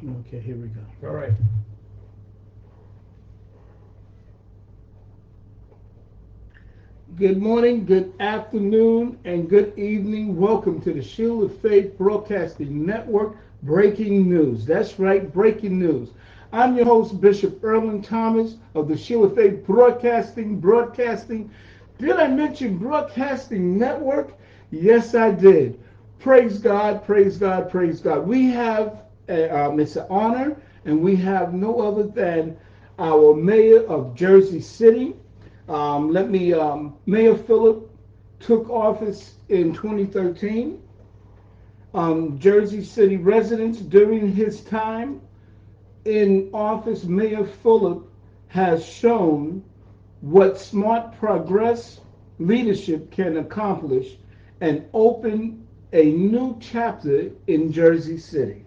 Okay, here we go. All right. Good morning, good afternoon, and good evening. Welcome to the Shield of Faith Broadcasting Network Breaking News. That's right, breaking news. I'm your host, Bishop Erlin Thomas of the Shield of Faith Broadcasting. Did I mention Broadcasting Network? Yes, I did. Praise God, praise God, praise God. We have, it's an honor, and we have no other than our mayor of Jersey City. Mayor Fulop took office in 2013. Jersey City residents during his time in office, Mayor Fulop has shown what smart progress leadership can accomplish and open a new chapter in Jersey City.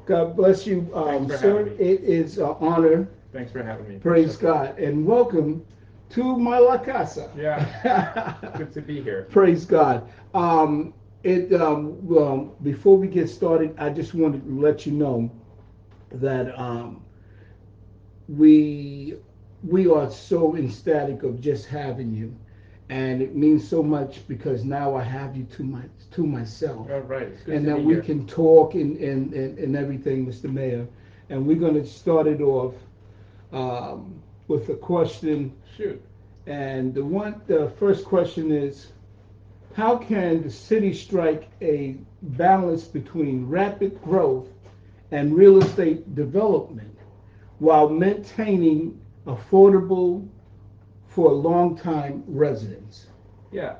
God bless you, Thanks for having sir. me. It is an honor. Thanks for having me. Praise Bishop. God. And welcome to my La Casa. Yeah. Good to be here. Praise God. Well, before we get started, I just wanted to let you know that we we are so ecstatic of just having you, and it means so much because now I have you to myself, All right. It's good and to that be we here. can talk and everything, Mr. Mayor. And we're going to start it off with a question, Shoot. and the first question is, how can the city strike a balance between rapid growth and real estate development while maintaining affordable for long-time residents? Yeah.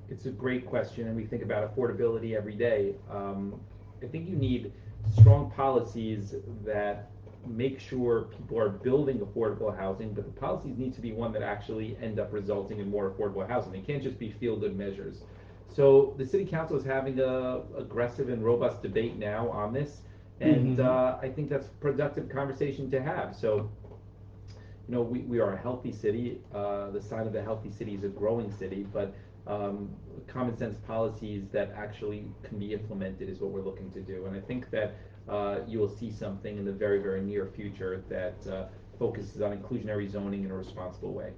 It's a great question, and we think about affordability every day. I think you need strong policies that make sure people are building affordable housing, but the policies need to be one that actually end up resulting in more affordable housing. They can't just be feel-good measures. So the city council is having a aggressive and robust debate now on this, and Mm-hmm. I think that's a productive conversation to have. So we are a healthy city. The sign of a healthy city is a growing city, but common sense policies that actually can be implemented is what we're looking to do. And I think that you will see something in the very, very near future that focuses on inclusionary zoning in a responsible way.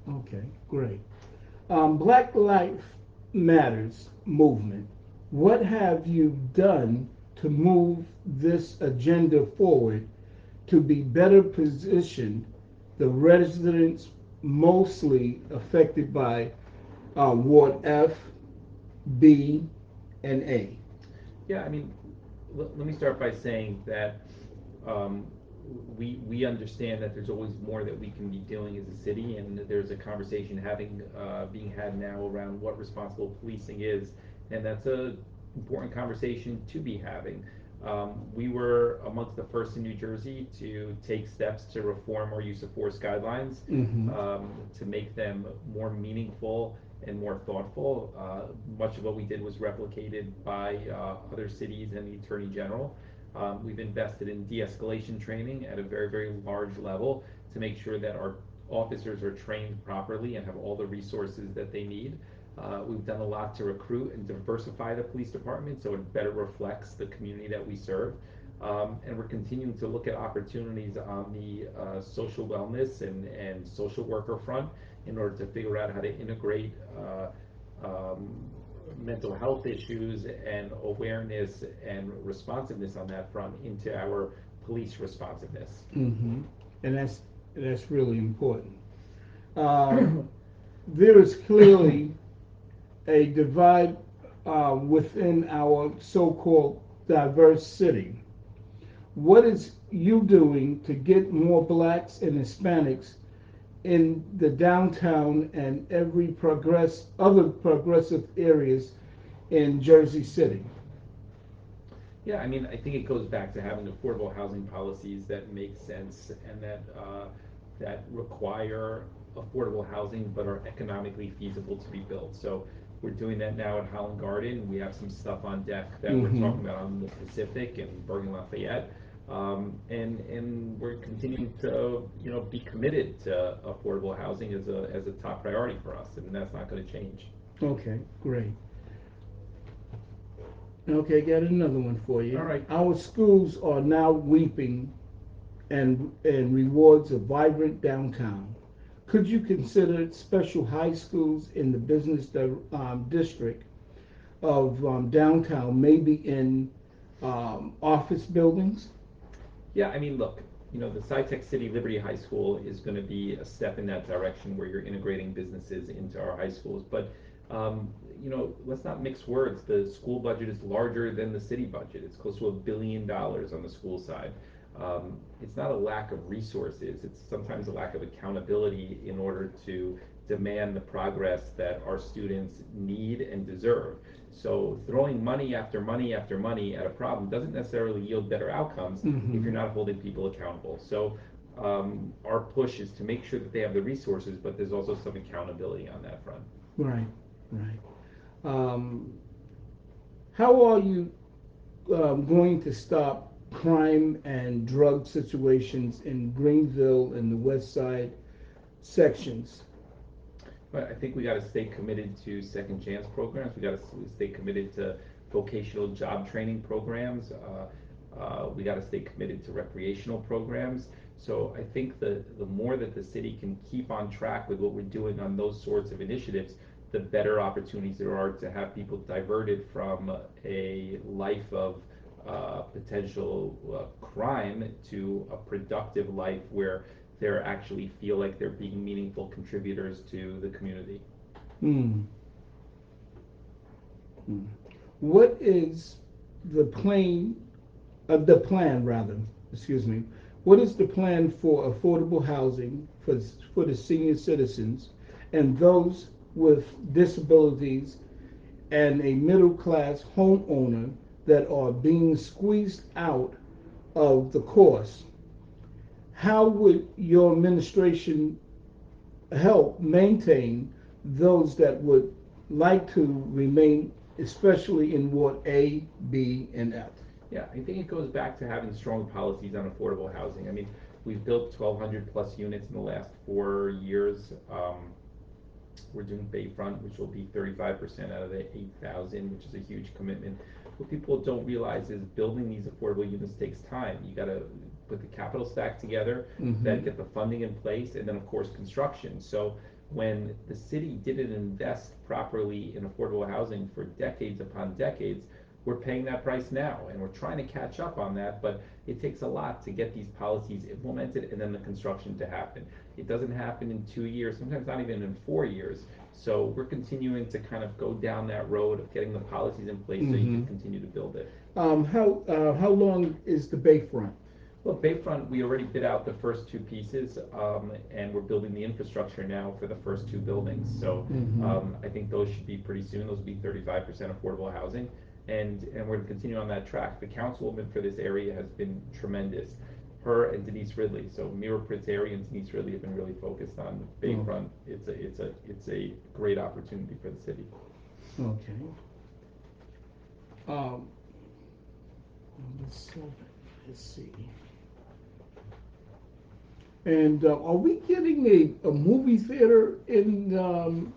Okay, great. Black Life Matters movement. What have you done to move this agenda forward to be better positioned the residents mostly affected by Ward F, B, and A? Yeah, I mean, let me start by saying that um, we understand that there's always more that we can be doing as a city, and there's a conversation being had now around what responsible policing is, and that's a important conversation to be having. We were amongst the first in New Jersey to take steps to reform our use of force guidelines, Mm-hmm. to make them more meaningful and more thoughtful. Much of what we did was replicated by other cities and the Attorney General. We've invested in de-escalation training at a very, very large level to make sure that our officers are trained properly and have all the resources that they need. We've done a lot to recruit and diversify the police department so it better reflects the community that we serve. And we're continuing to look at opportunities on the social wellness and social worker front in order to figure out how to integrate mental health issues and awareness and responsiveness on that front into our police responsiveness. Mm-hmm. And that's really important. Um, there is clearly a divide within our so-called diverse city. What is you doing to get more blacks and Hispanics in the downtown and other progressive areas in Jersey City? Yeah, I mean, I think it goes back to having affordable housing policies that make sense and that require affordable housing but are economically feasible to be built. So we're doing that now at Holland Garden. We have some stuff on deck that we're Mm-hmm. talking about on the Pacific and Bergen Lafayette. And we're continuing to be committed to affordable housing as a top priority for us, and that's not going to change. Okay, great. Okay, got another one for All you. right. Our schools are now weeping and rewards a vibrant downtown. Could you consider special high schools in the district of downtown, maybe in office buildings? Yeah, I mean, look, the SciTech City Liberty High School is going to be a step in that direction where you're integrating businesses into our high schools. But, let's not mix words. The school budget is larger than the city budget. It's close to $1 billion on the school side. It's not a lack of resources. It's sometimes a lack of accountability in order to demand the progress that our students need and deserve. So throwing money after money after money at a problem doesn't necessarily yield better outcomes if you're not holding people accountable. So our push is to make sure that they have the resources, but there's also some accountability on that front. Right, right. Um, how are you going to stop crime and drug situations in Greenville and the West Side sections? But I think we got to stay committed to second chance programs. We got to stay committed to vocational job training programs. We got to stay committed to recreational programs. So I think the more that the city can keep on track with what we're doing on those sorts of initiatives, the better opportunities there are to have people diverted from a life of potential crime to a productive life where they actually feel like they're being meaningful contributors to the community. Hmm. Hmm. What is the plan, the plan rather, excuse me, what is the plan for affordable housing for the senior citizens and those with disabilities and a middle class homeowner that are being squeezed out of the course? How would your administration help maintain those that would like to remain, especially in Ward A, B, and F? Yeah, I think it goes back to having strong policies on affordable housing. I mean, we've built 1,200 plus units in the last 4 years. We're doing Bayfront, which will be 35% out of the 8,000, which is a huge commitment. What people don't realize is building these affordable units takes time. You got to put the capital stack together, then get the funding in place, and then of course construction. So when the city didn't invest properly in affordable housing for decades upon decades, we're paying that price now, and we're trying to catch up on that, but it takes a lot to get these policies implemented and then the construction to happen. It doesn't happen in 2 years, sometimes not even in 4 years. So we're continuing to kind of go down that road of getting the policies in place so you can continue to build it. How long is the Bayfront? Well, Bayfront, we already bid out the first two pieces, and we're building the infrastructure now for the first two buildings. So I think those should be pretty soon. Those will be 35% affordable housing, and we're going to continue on that track. The councilwoman for this area has been tremendous. Her and Denise Ridley. So Mira Prince area and Denise Ridley have been really focused on Bayfront. It's a great opportunity for the city. Okay. Um, let's, let's see. And are we getting a movie theater in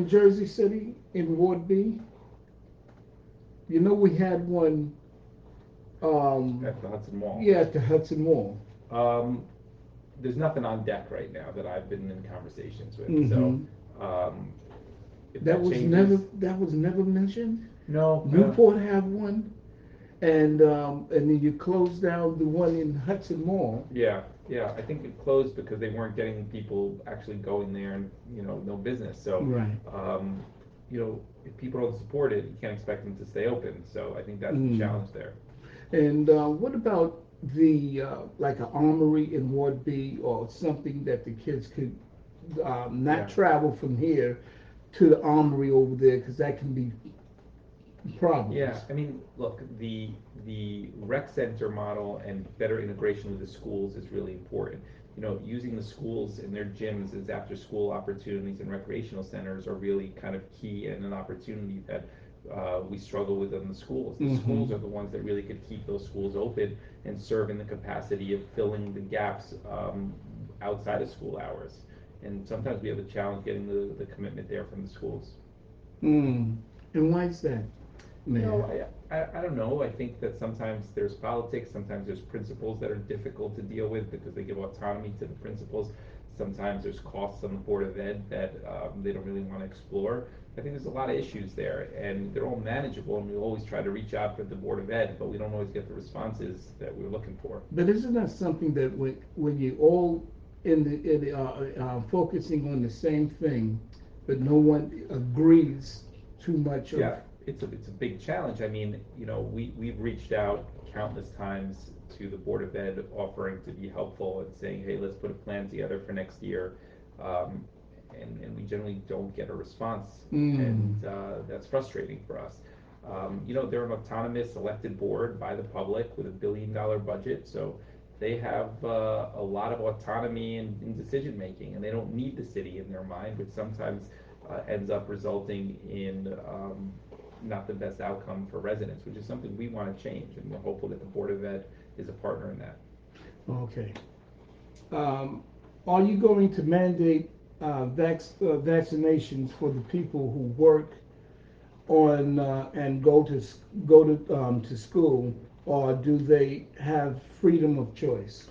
Jersey City in Ward B? You know we had one. At the Hudson Mall. Yeah, at the Hudson Mall. Um, there's nothing on deck right now that I've been in conversations with. So if That that was changes, never mentioned. no. Newport have one, and then you closed down the one in Hudson Mall. Yeah, yeah. I think it closed because they weren't getting people actually going there, and no business. So, Right. if people don't support it, you can't expect them to stay open. So I think that's the challenge there. And what about the like an armory in Ward B or something that the kids could not Yeah. travel from here to the armory over there because that can be problems. Yeah, I mean, look, the rec center model and better integration with the schools is really important. Using the schools and their gyms as after-school opportunities and recreational centers are really kind of key and an opportunity that we struggle with in the schools. The schools are the ones that really could keep those schools open and serve in the capacity of filling the gaps outside of school hours. And sometimes we have a challenge getting the commitment there from the schools. Mm. And why is that? You know, Mayor? I don't know. I think that sometimes there's politics, sometimes there's principles that are difficult to deal with because they give autonomy to the principals. Sometimes there's costs on the Board of Ed that they don't really want to explore. I think there's a lot of issues there, and they're all manageable, and we always try to reach out for the Board of Ed, but we don't always get the responses that we're looking for. But isn't that something that when you all focusing on the same thing, but no one agrees too much of? Yeah, it's a big challenge. I mean, you know, we've reached out countless times to the Board of Ed offering to be helpful and saying, hey, let's put a plan together for next year. Um, and we generally don't get a response, and that's frustrating for us. You know, they're an autonomous elected board by the public with $1 billion budget, so they have a lot of autonomy in decision making, and they don't need the city in their mind, which sometimes ends up resulting in not the best outcome for residents, which is something we want to change, and we're hopeful that the Board of Ed is a partner in that. Okay. Um, are you going to mandate vaccinations for the people who work on and go to school, or do they have freedom of choice?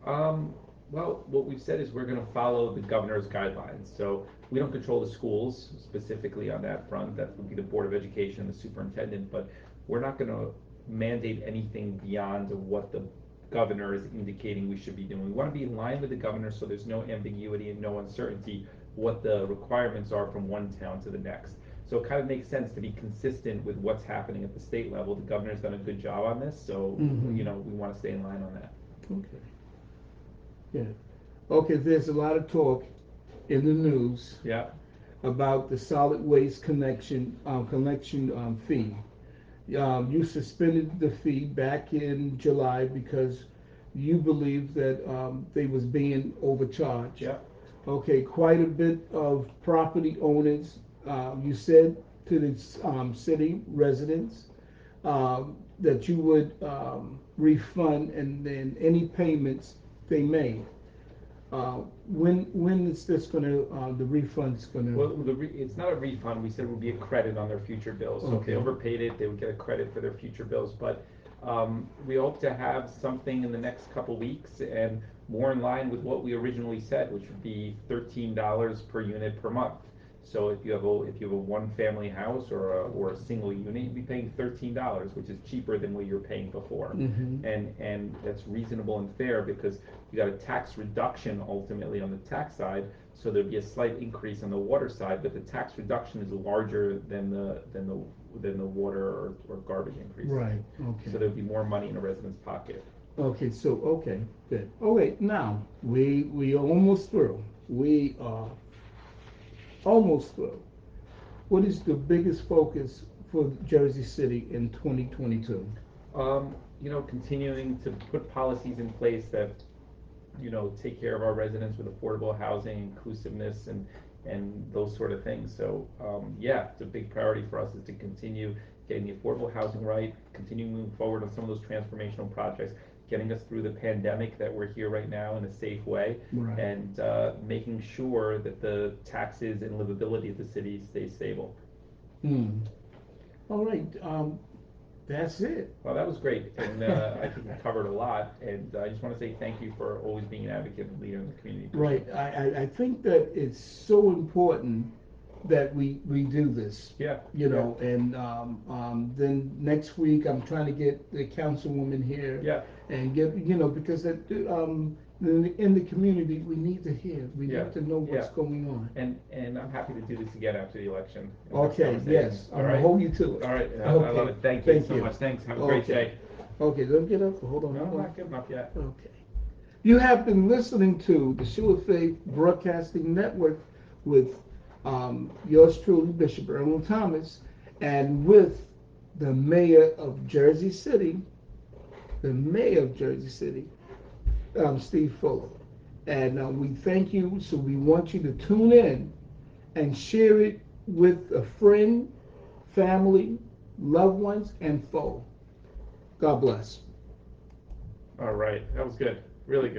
Um, well, what we've said is we're going to follow the governor's guidelines. So we don't control the schools specifically on that front. That would be the Board of Education and the superintendent. But we're not going to mandate anything beyond what the governor is indicating we should be doing. We want to be in line with the governor so there's no ambiguity and no uncertainty what the requirements are from one town to the next. So it kind of makes sense to be consistent with what's happening at the state level. The governor's done a good job on this, so you know, we want to stay in line on that. Okay. Yeah. Okay, there's a lot of talk in the news Yeah. about the solid waste collection fee. You suspended the fee back in July because you believe that they was being overcharged. Yeah. Okay, quite a bit of property owners, you said to the city residents that you would refund and then any payments they made. When is this gonna, the refund's gonna? Well, it's not a refund. We said it would be a credit on their future bills. So if they Okay. overpaid it, they would get a credit for their future bills. But we hope to have something in the next couple weeks and more in line with what we originally said, which would be $13 per unit per month. So if you have a one family house or a single unit, you'd be paying $13, which is cheaper than what you're paying before. And that's reasonable and fair because you got a tax reduction ultimately on the tax side, so there'd be a slight increase on the water side, but the tax reduction is larger than the water or garbage increase. Right, okay. So there'd be more money in a resident's pocket. Okay, so, okay, good. Okay, now, we are almost through. We are almost through. What is the biggest focus for Jersey City in 2022? You know, continuing to put policies in place that, you know, take care of our residents with affordable housing, inclusiveness, and those sort of things. So yeah, it's a big priority for us is to continue getting the affordable housing right, continuing moving forward on some of those transformational projects, getting us through the pandemic that we're here right now in a safe way, Right. and making sure that the taxes and livability of the city stay stable. All right, that's it. Well, that was great, and I think we covered a lot, and I just want to say thank you for always being an advocate and leader in the community. Right, I think that it's so important that we do this. Yeah. You know, and then next week I'm trying to get the councilwoman here. Yeah. And get, you know, because that in the community we need to hear, we Yeah. need to know what's Yeah. going on. And I'm happy to do this again after the election. Okay, yes, I'm All gonna right. hold you to it. All right, I Okay. love it. Thank you Thank so you. much. Thanks. Have a great Okay. day. Okay, don't get up. Hold on. No, I'm hold on. not giving up yet. Okay. You have been listening to the Show of Faith Broadcasting Network with yours truly, Bishop Erwin Thomas, and with the mayor of Jersey City, Steve Fulop. And we thank you, so we want you to tune in and share it with a friend, family, loved ones, and foe. God bless. All right, that was good. Really good.